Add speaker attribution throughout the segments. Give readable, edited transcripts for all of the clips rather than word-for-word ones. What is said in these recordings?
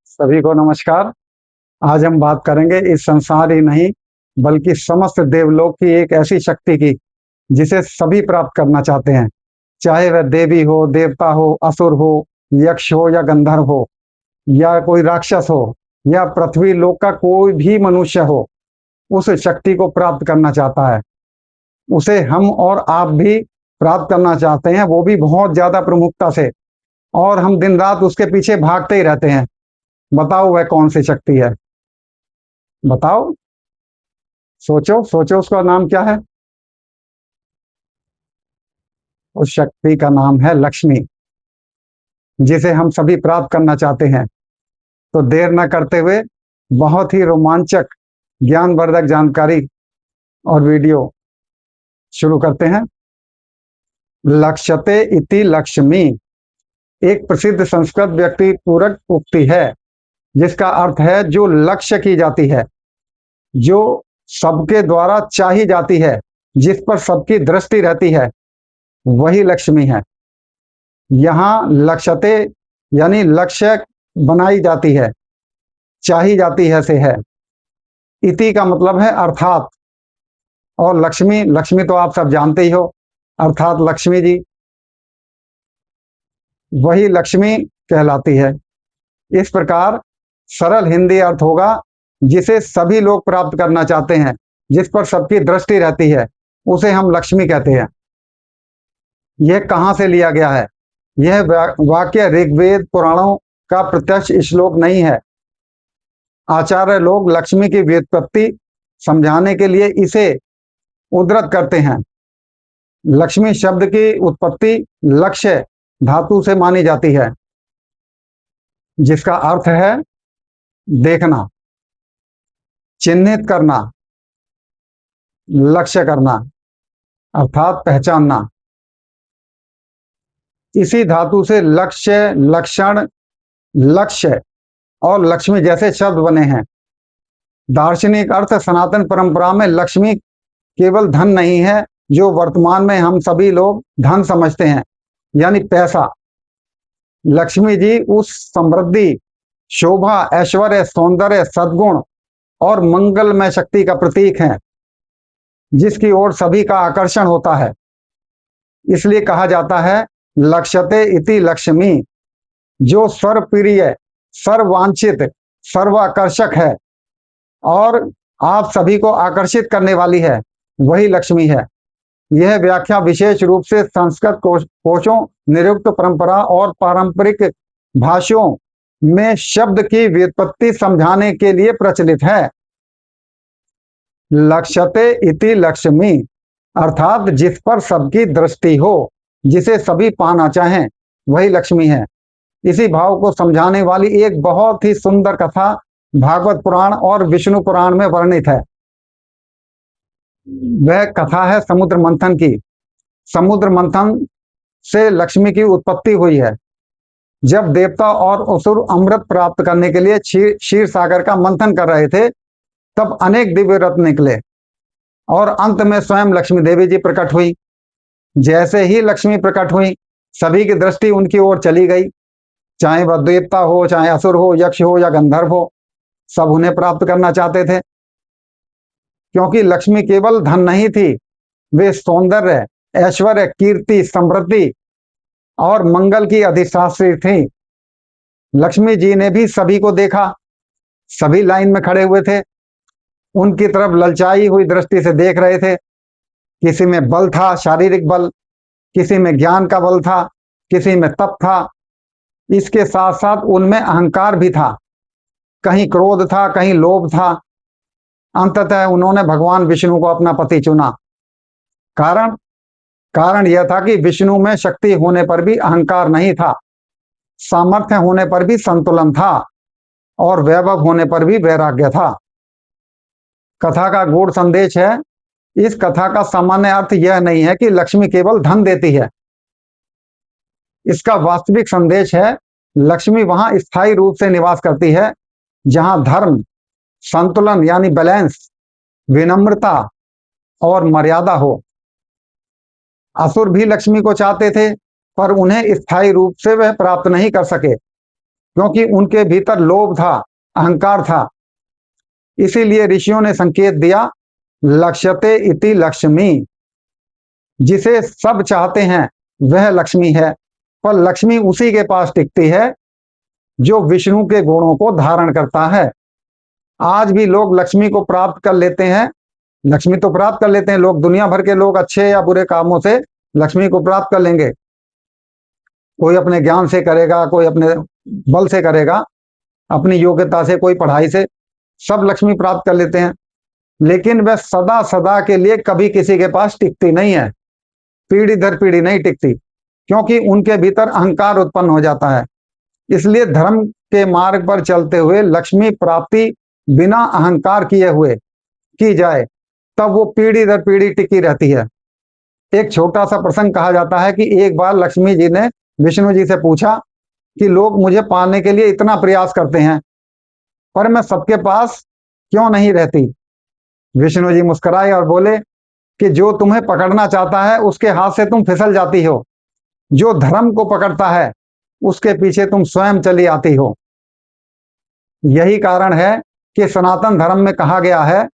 Speaker 1: सभी को नमस्कार। आज हम बात करेंगे इस संसार ही नहीं बल्कि समस्त देवलोक की एक ऐसी शक्ति की जिसे सभी प्राप्त करना चाहते हैं, चाहे वह देवी हो, देवता हो, असुर हो, यक्ष हो या गंधर्व हो या कोई राक्षस हो या पृथ्वी लोक का कोई भी मनुष्य हो, उस शक्ति को प्राप्त करना चाहता है। उसे हम और आप भी प्राप्त करना चाहते हैं, वो भी बहुत ज्यादा प्रमुखता से, और हम दिन रात उसके पीछे भागते ही रहते हैं। बताओ वह कौन सी शक्ति है? बताओ, सोचो सोचो, उसका नाम क्या है? उस शक्ति का नाम है लक्ष्मी, जिसे हम सभी प्राप्त करना चाहते हैं। तो देर न करते हुए बहुत ही रोमांचक ज्ञानवर्धक जानकारी और वीडियो शुरू करते हैं। लक्ष्यते इति लक्ष्मी एक प्रसिद्ध संस्कृत व्यक्ति पूरक उक्ति है, जिसका अर्थ है जो लक्ष्य की जाती है, जो सबके द्वारा चाही जाती है, जिस पर सबकी दृष्टि रहती है, वही लक्ष्मी है। यहाँ लक्ष्यते यानी लक्ष्य बनाई जाती है, चाही जाती है से है। इति का मतलब है अर्थात, और लक्ष्मी, लक्ष्मी तो आप सब जानते ही हो, अर्थात लक्ष्मी जी, वही लक्ष्मी कहलाती है। इस प्रकार सरल हिंदी अर्थ होगा, जिसे सभी लोग प्राप्त करना चाहते हैं, जिस पर सबकी दृष्टि रहती है, उसे हम लक्ष्मी कहते हैं। यह कहाँ से लिया गया है? यह वाक्य ऋग्वेद पुराणों का प्रत्यक्ष श्लोक नहीं है। आचार्य लोग लक्ष्मी की व्युत्पत्ति समझाने के लिए इसे उद्धृत करते हैं। लक्ष्मी शब्द की उत्पत्ति लक्ष्य धातु से मानी जाती है, जिसका अर्थ है देखना, चिन्हित करना, लक्ष्य करना, अर्थात पहचानना। इसी धातु से लक्ष्य, लक्षण, लक्ष्य और लक्ष्मी जैसे शब्द बने हैं। दार्शनिक अर्थ सनातन परंपरा में लक्ष्मी केवल धन नहीं है, जो वर्तमान में हम सभी लोग धन समझते हैं, यानी पैसा। लक्ष्मी जी उस समृद्धि, शोभा, ऐश्वर्य, सौंदर्य, सद्गुण और मंगलमय शक्ति का प्रतीक है, जिसकी ओर सभी का आकर्षण होता है। इसलिए कहा जाता है लक्ष्यते इति लक्ष्मी, जो सर्वप्रिय, सर्ववांछित, सर्वाकर्षक है और आप सभी को आकर्षित करने वाली है, वही लक्ष्मी है। यह व्याख्या विशेष रूप से संस्कृत कोशों, निरुक्त परंपरा और पारंपरिक भाषाओं में शब्द की व्युत्पत्ति समझाने के लिए प्रचलित है। लक्ष्यते इति लक्ष्मी अर्थात जिस पर सबकी दृष्टि हो, जिसे सभी पाना चाहें, वही लक्ष्मी है। इसी भाव को समझाने वाली एक बहुत ही सुंदर कथा भागवत पुराण और विष्णु पुराण में वर्णित है। वह कथा है समुद्र मंथन की। समुद्र मंथन से लक्ष्मी की उत्पत्ति हुई है। जब देवता और असुर अमृत प्राप्त करने के लिए क्षीर सागर का मंथन कर रहे थे, तब अनेक दिव्य रत्न निकले और अंत में स्वयं लक्ष्मी देवी जी प्रकट हुई। जैसे ही लक्ष्मी प्रकट हुई, सभी की दृष्टि उनकी ओर चली गई। चाहे वह देवता हो, चाहे असुर हो, यक्ष हो या गंधर्व हो, सब उन्हें प्राप्त करना चाहते थे। क्योंकि लक्ष्मी केवल धन नहीं थी, वे सौंदर्य, ऐश्वर्य, कीर्ति, समृद्धि और मंगल की अधिष्ठात्री थी। लक्ष्मी जी ने भी सभी को देखा। सभी लाइन में खड़े हुए थे, उनकी तरफ ललचाई हुई दृष्टि से देख रहे थे। किसी में बल था, शारीरिक बल, किसी में ज्ञान का बल था, किसी में तप था। इसके साथ साथ उनमें अहंकार भी था, कहीं क्रोध था, कहीं लोभ था। अंततः उन्होंने भगवान विष्णु को अपना पति चुना। कारण यह था कि विष्णु में शक्ति होने पर भी अहंकार नहीं था, सामर्थ्य होने पर भी संतुलन था और वैभव होने पर भी वैराग्य था। कथा का गूढ़ संदेश है, इस कथा का सामान्य अर्थ यह नहीं है कि लक्ष्मी केवल धन देती है। इसका वास्तविक संदेश है, लक्ष्मी वहां स्थायी रूप से निवास करती है जहां धर्म, संतुलन यानी बैलेंस, विनम्रता और मर्यादा हो। असुर भी लक्ष्मी को चाहते थे, पर उन्हें स्थायी रूप से वह प्राप्त नहीं कर सके। क्योंकि उनके भीतर लोभ था, अहंकार था। इसीलिए ऋषियों ने संकेत दिया, लक्ष्यते इति लक्ष्मी। जिसे सब चाहते हैं वह लक्ष्मी है, पर लक्ष्मी उसी के पास टिकती है जो विष्णु के गुणों को धारण करता है। आज भी लोग लक्ष्मी को प्राप्त कर लेते हैं, लक्ष्मी तो प्राप्त कर लेते हैं लोग, दुनिया भर के लोग अच्छे या बुरे कामों से लक्ष्मी को प्राप्त कर लेंगे। कोई अपने ज्ञान से करेगा, कोई अपने बल से करेगा, अपनी योग्यता से, कोई पढ़ाई से, सब लक्ष्मी प्राप्त कर लेते हैं। लेकिन वह सदा सदा के लिए कभी किसी के पास टिकती नहीं है, पीढ़ी दर पीढ़ी नहीं टिकती, क्योंकि उनके भीतर अहंकार उत्पन्न हो जाता है। इसलिए धर्म के मार्ग पर चलते हुए लक्ष्मी प्राप्ति बिना अहंकार किए हुए की जाए, तब वो पीढ़ी दर पीढ़ी टिकी रहती है। एक छोटा सा प्रसंग कहा जाता है कि एक बार लक्ष्मी जी ने विष्णु जी से पूछा कि लोग मुझे पाने के लिए इतना प्रयास करते हैं, पर मैं सबके पास क्यों नहीं रहती। विष्णु जी मुस्कुराए और बोले कि जो तुम्हें पकड़ना चाहता है उसके हाथ से तुम फिसल जाती हो, जो धर्म को पकड़ता है उसके पीछे तुम स्वयं चली आती हो। यही कारण है कि सनातन धर्म में कहा गया है,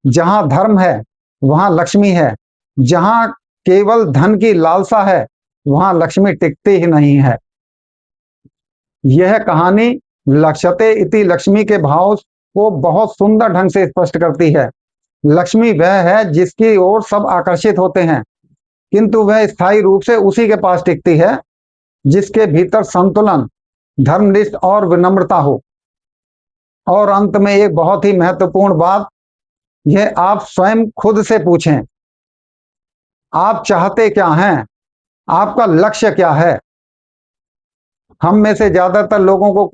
Speaker 1: जहां धर्म है वहां लक्ष्मी है, जहां केवल धन की लालसा है वहां लक्ष्मी टिकती ही नहीं है। यह कहानी लक्ष्यते इति लक्ष्मी के भाव को बहुत सुंदर ढंग से स्पष्ट करती है। लक्ष्मी वह है जिसकी ओर सब आकर्षित होते हैं, किंतु वह स्थायी रूप से उसी के पास टिकती है जिसके भीतर संतुलन, धर्मनिष्ठ और विनम्रता हो। और अंत में एक बहुत ही महत्वपूर्ण बात, यह आप स्वयं खुद से पूछें, आप चाहते क्या हैं, आपका लक्ष्य क्या है। हम में से ज्यादातर लोगों को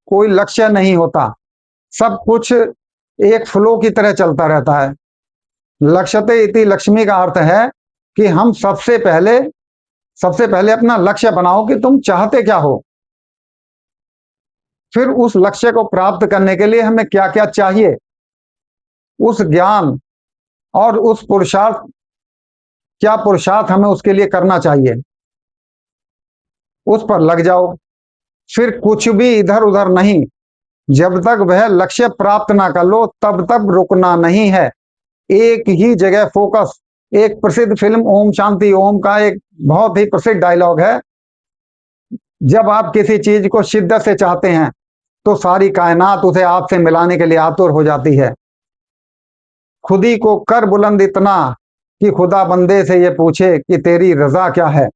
Speaker 1: कोई लक्ष्य नहीं होता, सब कुछ एक फ्लो की तरह चलता रहता है। लक्ष्यते इति लक्ष्मी का अर्थ है कि हम सबसे पहले अपना लक्ष्य बनाओ कि तुम चाहते क्या हो, फिर उस लक्ष्य को प्राप्त करने के लिए हमें क्या क्या चाहिए, उस ज्ञान और उस पुरुषार्थ, क्या पुरुषार्थ हमें उसके लिए करना चाहिए, उस पर लग जाओ। फिर कुछ भी इधर उधर नहीं, जब तक वह लक्ष्य प्राप्त ना कर लो तब तक रुकना नहीं है, एक ही जगह फोकस। एक प्रसिद्ध फिल्म ओम शांति ओम का एक बहुत ही प्रसिद्ध डायलॉग है, जब आप किसी चीज को शिद्दत से चाहते हैं तो सारी कायनात उसे आपसे मिलाने के लिए आतुर हो जाती है। खुदी को कर बुलंद इतना कि खुदा बंदे से ये पूछे कि तेरी रजा क्या है।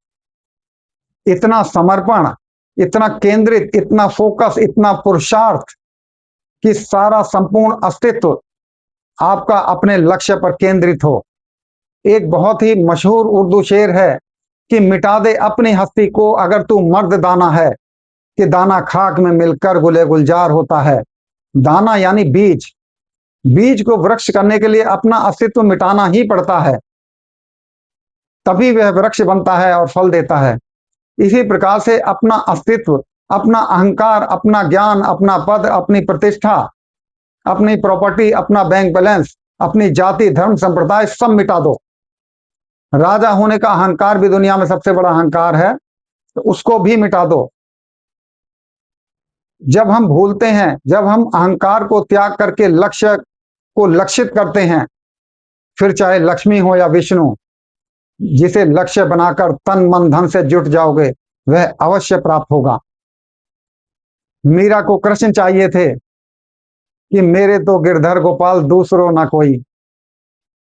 Speaker 1: इतना समर्पण, इतना केंद्रित, इतना फोकस, इतना पुरुषार्थ कि सारा संपूर्ण अस्तित्व आपका अपने लक्ष्य पर केंद्रित हो। एक बहुत ही मशहूर उर्दू शेर है कि मिटा दे अपनी हस्ती को अगर तू मर्द दाना है, कि दाना खाक में मिलकर गुले गुलजार होता है। दाना यानी बीज, बीज को वृक्ष करने के लिए अपना अस्तित्व मिटाना ही पड़ता है, तभी वह वृक्ष बनता है और फल देता है। इसी प्रकार से अपना अस्तित्व, अपना अहंकार, अपना ज्ञान, अपना पद, अपनी प्रतिष्ठा, अपनी प्रॉपर्टी, अपना बैंक बैलेंस, अपनी जाति, धर्म, संप्रदाय सब मिटा दो। राजा होने का अहंकार भी दुनिया में सबसे बड़ा अहंकार है, तो उसको भी मिटा दो। जब हम भूलते हैं, जब हम अहंकार को त्याग करके लक्ष्य को लक्षित करते हैं, फिर चाहे लक्ष्मी हो या विष्णु, जिसे लक्ष्य बनाकर तन मन धन से जुट जाओगे वह अवश्य प्राप्त होगा। मीरा को कृष्ण चाहिए थे कि मेरे तो गिरधर गोपाल दूसरो ना कोई।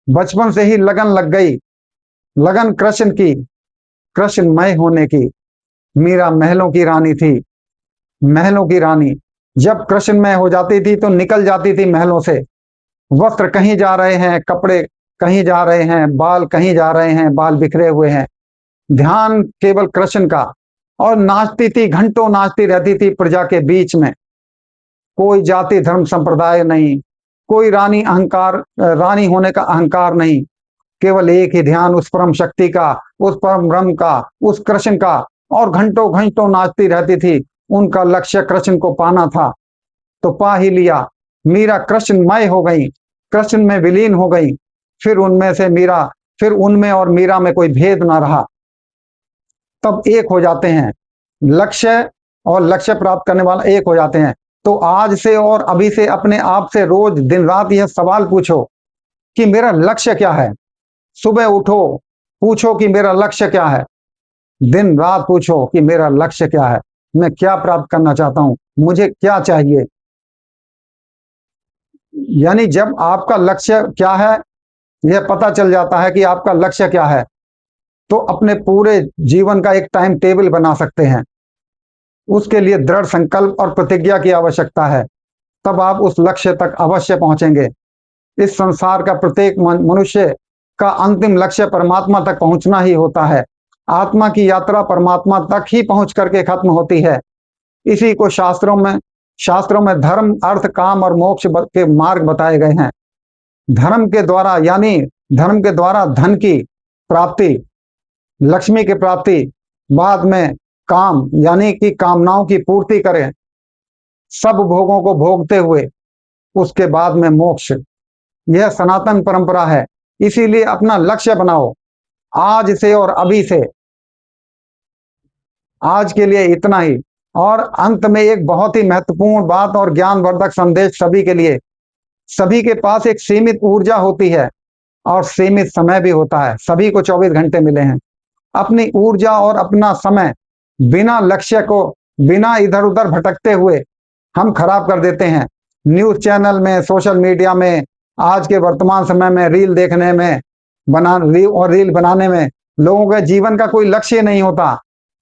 Speaker 1: बचपन से ही लगन लग गई, लगन कृष्ण की, कृष्णमय होने की। मीरा महलों की रानी थी, महलों की रानी। जब कृष्णमय हो जाती थी तो निकल जाती थी महलों से। वस्त्र कहीं जा रहे हैं, कपड़े कहीं जा रहे हैं, बाल कहीं जा रहे हैं, बाल बिखरे हुए हैं, ध्यान केवल कृष्ण का। और नाचती थी, घंटों नाचती रहती थी प्रजा के बीच में। कोई जाति धर्म संप्रदाय नहीं, कोई रानी होने का अहंकार नहीं, केवल एक ही ध्यान उस परम शक्ति का, उस परम ब्रह्म का, उस कृष्ण का। और घंटों घंटों नाचती रहती थी। उनका लक्ष्य कृष्ण को पाना था, तो पा ही लिया। मीरा कृष्णमय हो गई, कृष्ण में विलीन हो गई। फिर उनमें और मीरा में कोई भेद ना रहा, तब एक हो जाते हैं। लक्ष्य और लक्ष्य प्राप्त करने वाला एक हो जाते हैं। तो आज से और अभी से अपने आप से रोज दिन रात यह सवाल पूछो कि मेरा लक्ष्य क्या है। सुबह उठो, पूछो कि मेरा लक्ष्य क्या है। दिन रात पूछो कि मेरा लक्ष्य क्या है, मैं क्या प्राप्त करना चाहता हूं, मुझे क्या चाहिए। यानी जब आपका लक्ष्य क्या है यह पता चल जाता है कि आपका लक्ष्य क्या है, तो अपने पूरे जीवन का एक टाइम टेबल बना सकते हैं। उसके लिए दृढ़ संकल्प और प्रतिज्ञा की आवश्यकता है, तब आप उस लक्ष्य तक अवश्य पहुंचेंगे। इस संसार का प्रत्येक मनुष्य का अंतिम लक्ष्य परमात्मा तक पहुंचना ही होता है। आत्मा की यात्रा परमात्मा तक ही पहुंच करके खत्म होती है। इसी को शास्त्रों में धर्म, अर्थ, काम और मोक्ष के मार्ग बताए गए हैं। धर्म के द्वारा यानी धर्म के द्वारा धन की प्राप्ति, लक्ष्मी की प्राप्ति, बाद में काम यानी कि कामनाओं की पूर्ति करें, सब भोगों को भोगते हुए उसके बाद में मोक्ष। यह सनातन परंपरा है। इसीलिए अपना लक्ष्य बनाओ आज से और अभी से। आज के लिए इतना ही। और अंत में एक बहुत ही महत्वपूर्ण बात और ज्ञानवर्धक संदेश सभी के लिए। सभी के पास एक सीमित ऊर्जा होती है और सीमित समय भी होता है। सभी को 24 घंटे मिले हैं। अपनी ऊर्जा और अपना समय बिना लक्ष्य को, बिना इधर उधर भटकते हुए हम खराब कर देते हैं। न्यूज चैनल में, सोशल मीडिया में, आज के वर्तमान समय में रील देखने में, रील बनाने में लोगों के जीवन का कोई लक्ष्य नहीं होता।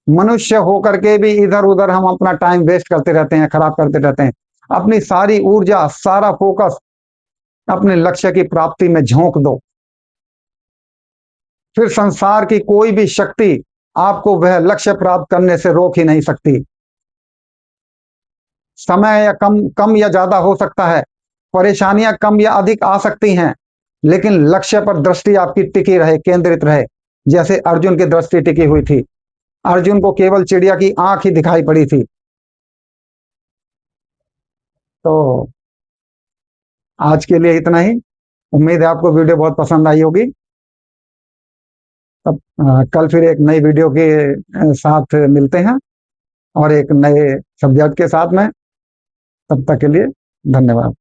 Speaker 1: मनुष्य होकर के भी इधर उधर हम अपना टाइम वेस्ट करते रहते हैं, खराब करते रहते हैं। अपनी सारी ऊर्जा, सारा फोकस अपने लक्ष्य की प्राप्ति में झोंक दो। फिर संसार की कोई भी शक्ति आपको वह लक्ष्य प्राप्त करने से रोक ही नहीं सकती। समय या कम या ज्यादा हो सकता है, परेशानियां कम या अधिक आ सकती हैं, लेकिन लक्ष्य पर दृष्टि आपकी टिकी रहे, केंद्रित रहे। जैसे अर्जुन की दृष्टि टिकी हुई थी। अर्जुन को केवल चिड़िया की आंख ही दिखाई पड़ी थी। तो आज के लिए इतना ही। उम्मीद है आपको वीडियो बहुत पसंद आई होगी। तब कल फिर एक नई वीडियो के साथ मिलते हैं और एक नए सब्जेक्ट के साथ में। तब तक के लिए धन्यवाद।